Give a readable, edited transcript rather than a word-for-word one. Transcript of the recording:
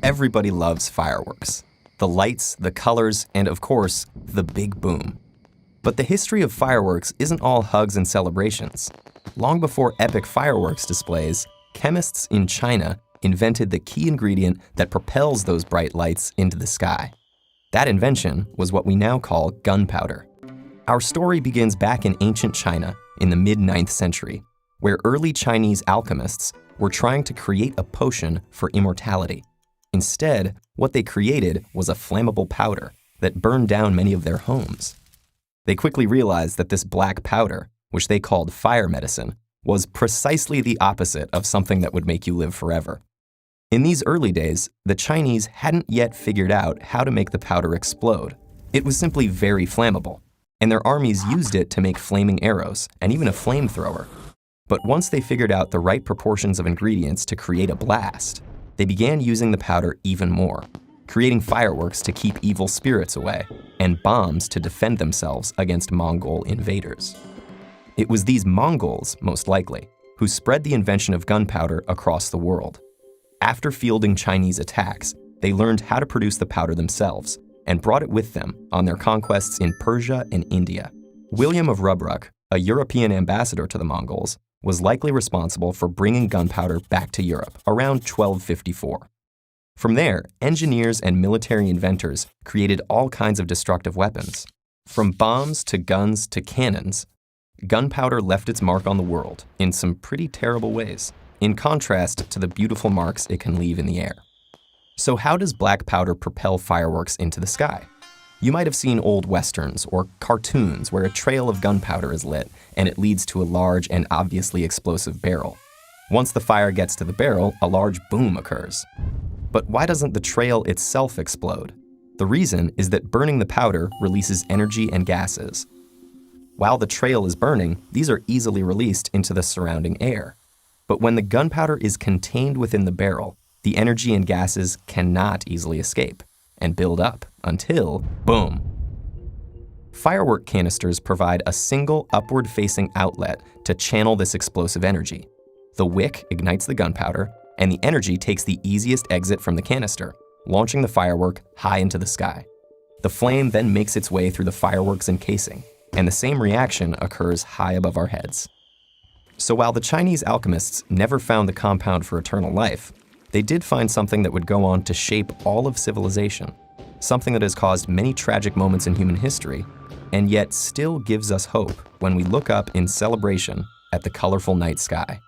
Everybody loves fireworks. The lights, the colors, and of course, the big boom. But the history of fireworks isn't all hugs and celebrations. Long before epic fireworks displays, chemists in China invented the key ingredient that propels those bright lights into the sky. That invention was what we now call gunpowder. Our story begins back in ancient China in the mid-9th century, where early Chinese alchemists were trying to create a potion for immortality. Instead, what they created was a flammable powder that burned down many of their homes. They quickly realized that this black powder, which they called fire medicine, was precisely the opposite of something that would make you live forever. In these early days, the Chinese hadn't yet figured out how to make the powder explode. It was simply very flammable, and their armies used it to make flaming arrows and even a flamethrower. But once they figured out the right proportions of ingredients to create a blast, they began using the powder even more, creating fireworks to keep evil spirits away and bombs to defend themselves against Mongol invaders. It was these Mongols, most likely, who spread the invention of gunpowder across the world. After fielding Chinese attacks, they learned how to produce the powder themselves and brought it with them on their conquests in Persia and India. William of Rubruck, a European ambassador to the Mongols, was likely responsible for bringing gunpowder back to Europe around 1254. From there, engineers and military inventors created all kinds of destructive weapons. From bombs to guns to cannons, gunpowder left its mark on the world in some pretty terrible ways, in contrast to the beautiful marks it can leave in the air. So how does black powder propel fireworks into the sky? You might have seen old westerns or cartoons where a trail of gunpowder is lit and it leads to a large and obviously explosive barrel. Once the fire gets to the barrel, a large boom occurs. But why doesn't the trail itself explode? The reason is that burning the powder releases energy and gases. While the trail is burning, these are easily released into the surrounding air. But when the gunpowder is contained within the barrel, the energy and gases cannot easily escape and build up until, boom. Firework canisters provide a single upward-facing outlet to channel this explosive energy. The wick ignites the gunpowder, and the energy takes the easiest exit from the canister, launching the firework high into the sky. The flame then makes its way through the fireworks encasing, and the same reaction occurs high above our heads. So while the Chinese alchemists never found the compound for eternal life, they did find something that would go on to shape all of civilization, something that has caused many tragic moments in human history, and yet still gives us hope when we look up in celebration at the colorful night sky.